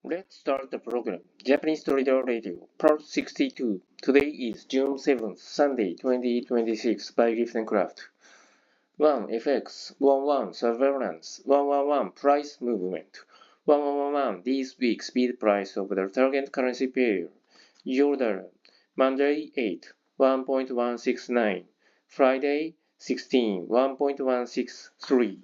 Let's start the program. Japanese Trader Radio Part.062. Today is June 7th, Sunday, 2026 by Gift and Craft. 1. FX 1-1 Surveillance 1-1-1 Price Movement 1-1-1 This week speed price of the target currency pair Euro Monday 8 1.169 Friday 16 1.163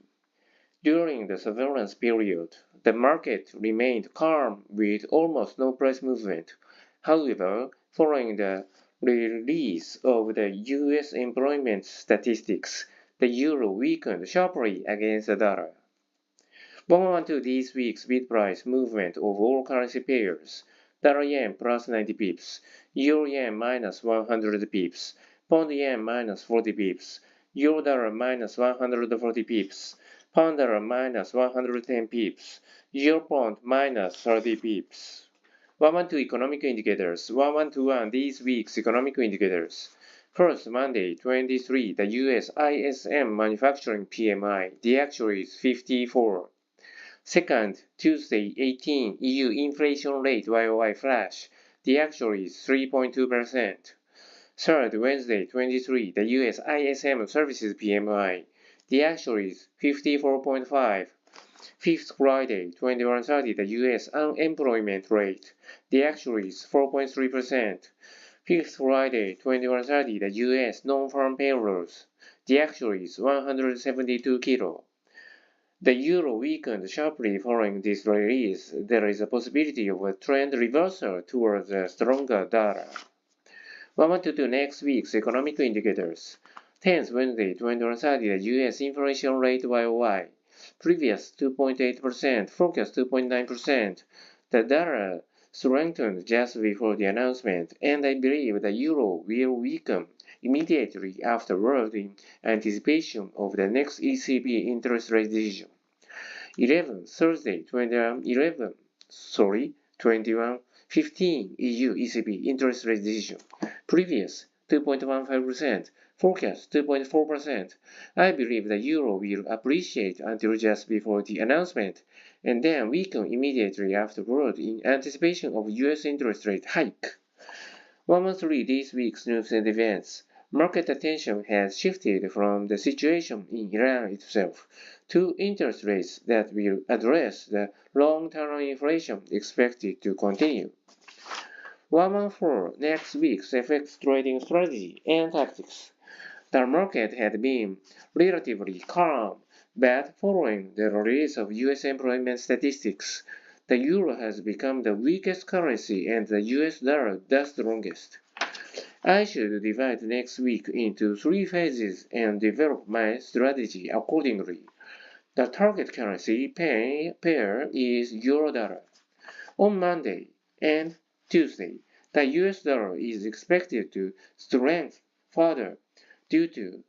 During the surveillance period, the market remained calm with almost no price movement. However, following the release of the U.S. employment statistics, the euro weakened sharply against the dollar. 112 this week's bid price movement of all currency pairs. Dollar yen plus 90 pips, euro yen minus 100 pips, pound yen minus 40 pips, euro dollar minus 140 pips, pound dollar minus 110 pips, euro pound minus 30 pips. 112 economic indicators. 1121 this week's economic indicators. First, Monday 23, the US ISM manufacturing PMI, the actual is 54. Second, Tuesday 18, EU inflation rate YOY flash, the actual is 3.2%. Third, Wednesday 23, the US ISM services PMI, the actual is 54.5. Fifth, Friday 21:30, the US unemployment rate, the actual is 4.3%. Fifth, Friday 21:30, the US non-farm payrolls, the actual is 172 kilo. The euro weakened sharply following this release. There is a possibility of a trend reversal towards a stronger dollar. 112 next week's economic indicators. 10th, Wednesday 21:30, the US inflation rate YOY. Previous 2.8%, forecast 2.9%. The dollar strengthened just before the announcement, and I believe the euro will weaken immediately afterward in anticipation of the next ECB interest rate decision. 11, Thursday 21:15 EU ECB interest rate decision. Previous 2.15%, forecast 2.4%. I believe the euro will appreciate until just before the announcement and then weaken immediately afterward in anticipation of US interest rate hike. 113 this week's news and events. Market attention has shifted from the situation in Iran itself to interest rates that will address the long-term inflation expected to continue. 114 next week's FX trading strategy and tactics. The market had been relatively calm, but following the release of US employment statistics, the euro has become the weakest currency and the US dollar the strongest. I should divide next week into 3 phases and develop my strategy accordingly. The target currency pair is euro-dollar. On Monday and Tuesday, the US dollar is expected to strengthen further due to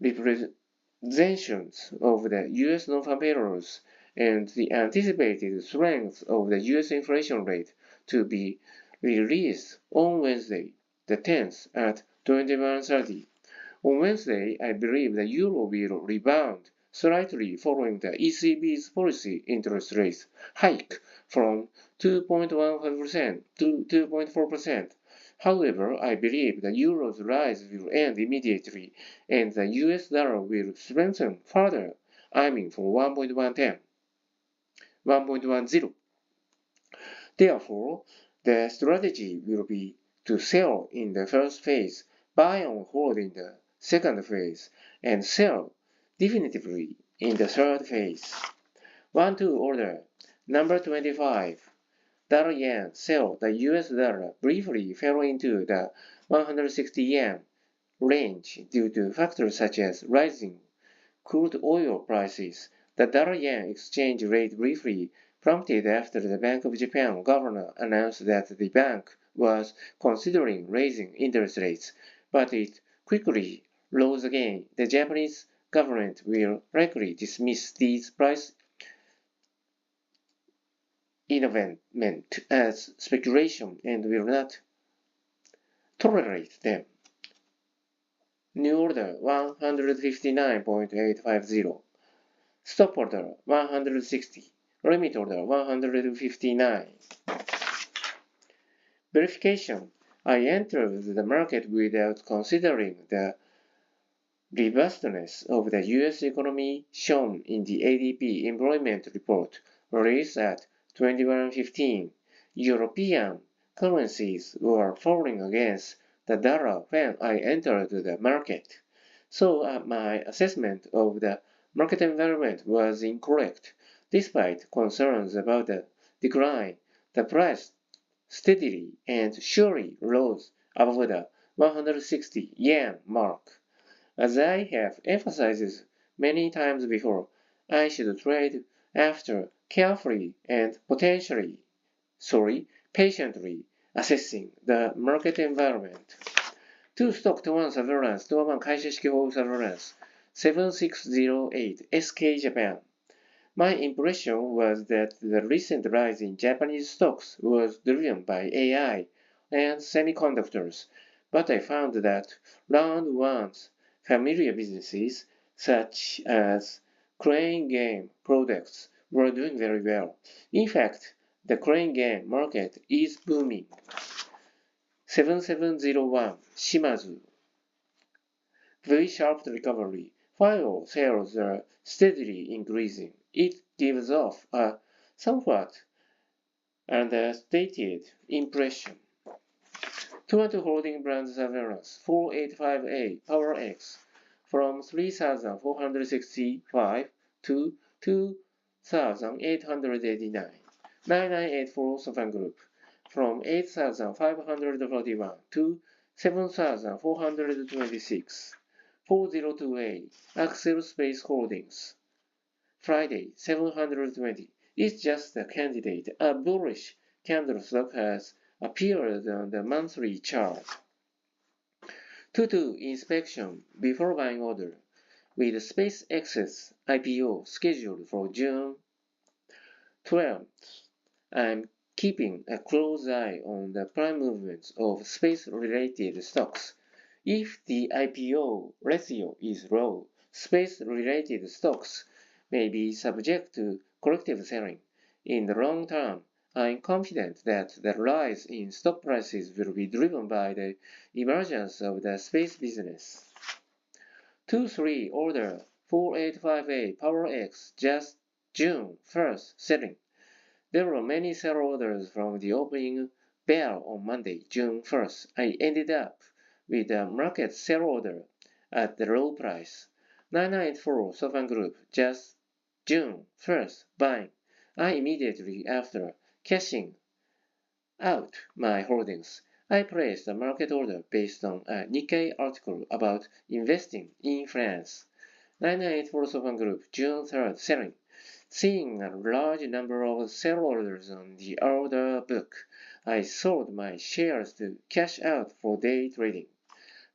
representations of the US non-farm payrolls and the anticipated strength of the US inflation rate to be released on Wednesday, the 10th at 21:30. On Wednesday, I believe the euro will rebound slightly following the ECB's policy interest rate hike from 2.15% to 2.4%. However, I believe the euro's rise will end immediately and the US dollar will strengthen further, aiming for 1.10. Therefore, the strategy will be to sell in the first phase, buy and hold in the second phase, and sell definitively in the third phase. 1-2 order. Number 25. Dollar yen sell. The US dollar briefly fell into the 160 yen range due to factors such as rising crude oil prices. The dollar yen exchange rate briefly plummeted after the Bank of Japan governor announced that the bank was considering raising interest rates, but it quickly rose again. The Japanese government will likely dismiss these price event as speculation and will not tolerate them. New order 159.850. Stop order 160. Limit order 159. Verification. I entered the market without considering the robustness of the U.S. economy shown in the ADP employment report released at 21:15. European currencies were falling against the dollar when I entered the market, so my assessment of the market environment was incorrect. Despite concerns about the decline, the price steadily and surely rose above the 160 yen mark. As I have emphasized many times before, I should trade after carefully and patiently assessing the market environment. 2 stock to 1 surveillance to 1回収式法surveillance 7608 SK Japan. My impression was that the recent rise in Japanese stocks was driven by AI and semiconductors, but I found that round one's familiar businesses, such as crane game products, were doing very well. In fact, the crane game market is booming. 7701 Shimazu. V-sharp recovery. While sales are steadily increasing, it gives off a somewhat understated impression. 212 Holding Brand Surveillance 485A Power X from 3,465 to 2,889. 9984 Sofan Group from 8,541 to 7,426. 402A Axel Space Holdings Friday 720. It's just a candidate. A bullish candle stock has appeared on the monthly chart. 2-2 Inspection before buying order with SpaceX's IPO scheduled for June 12th. I'm keeping a close eye on the prime movements of space-related stocks. If the IPO ratio is low, space-related stocks may be subject to corrective selling. In the long term, I'm confident that the rise in stock prices will be driven by the emergence of the space business. 2-3 Order 485A Power X just June 1st selling. There were many sell orders from the opening bell on Monday, June 1st. I ended up with a market sell order at the low price. 994 Sofan Group just June 1st buying. I immediately after cashing out my holdings, I placed a market order based on a Nikkei article about investing in France. 994 Sofan Group June 3rd selling. Seeing a large number of sell orders on the order book, I sold my shares to cash out for day trading.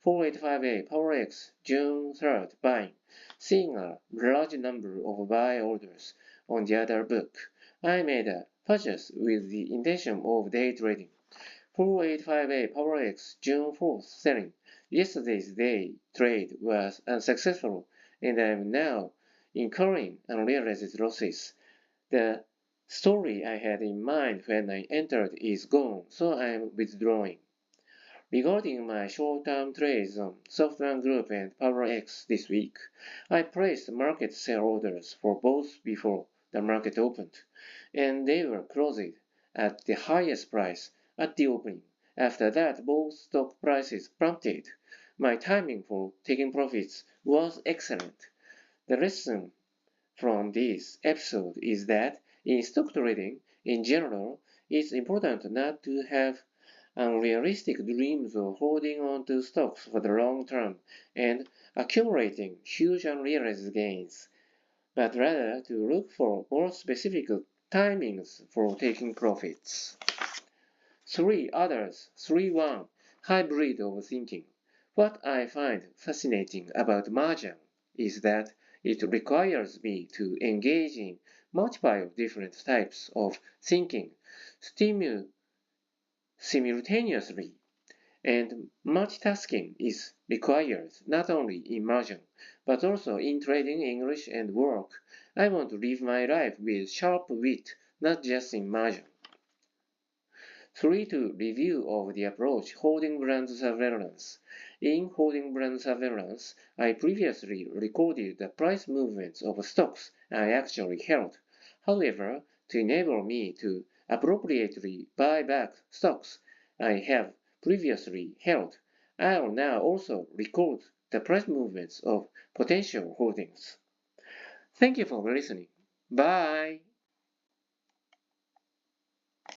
485A PowerX June 3rd buying. Seeing a large number of buy orders on the other book, I made a purchase with the intention of day trading. 485A PowerX June 4th selling. Yesterday's day trade was unsuccessful and I am now incurring unrealized losses. The story I had in mind when I entered is gone, so I am withdrawing. Regarding my short-term trades on Software Group and PowerX this week, I placed market sell orders for both before the market opened, and they were closed at the highest price at the opening. After that, both stock prices plummeted. My timing for taking profits was excellent. The lesson from this episode is that in stock trading, in general, it's important not to have unrealistic dreams of holding on to stocks for the long term and accumulating huge unrealized gains, but rather to look for more specific timings for taking profits. 3 others, 3-1, hybrid of thinking. What I find fascinating about Mahjong is that it requires me to engage in multiple different types of thinking simultaneously, and multitasking is required not only in Mahjong, but also in trading English and work I want to live my life with sharp wit, not just in margin. 3. To review of the approach holding brand surveillance. In holding brand surveillance, I previously recorded the price movements of stocks I actually held. However, to enable me to appropriately buy back stocks I have previously held, I'll now also record the price movements of potential holdings. Thank you for listening. Bye!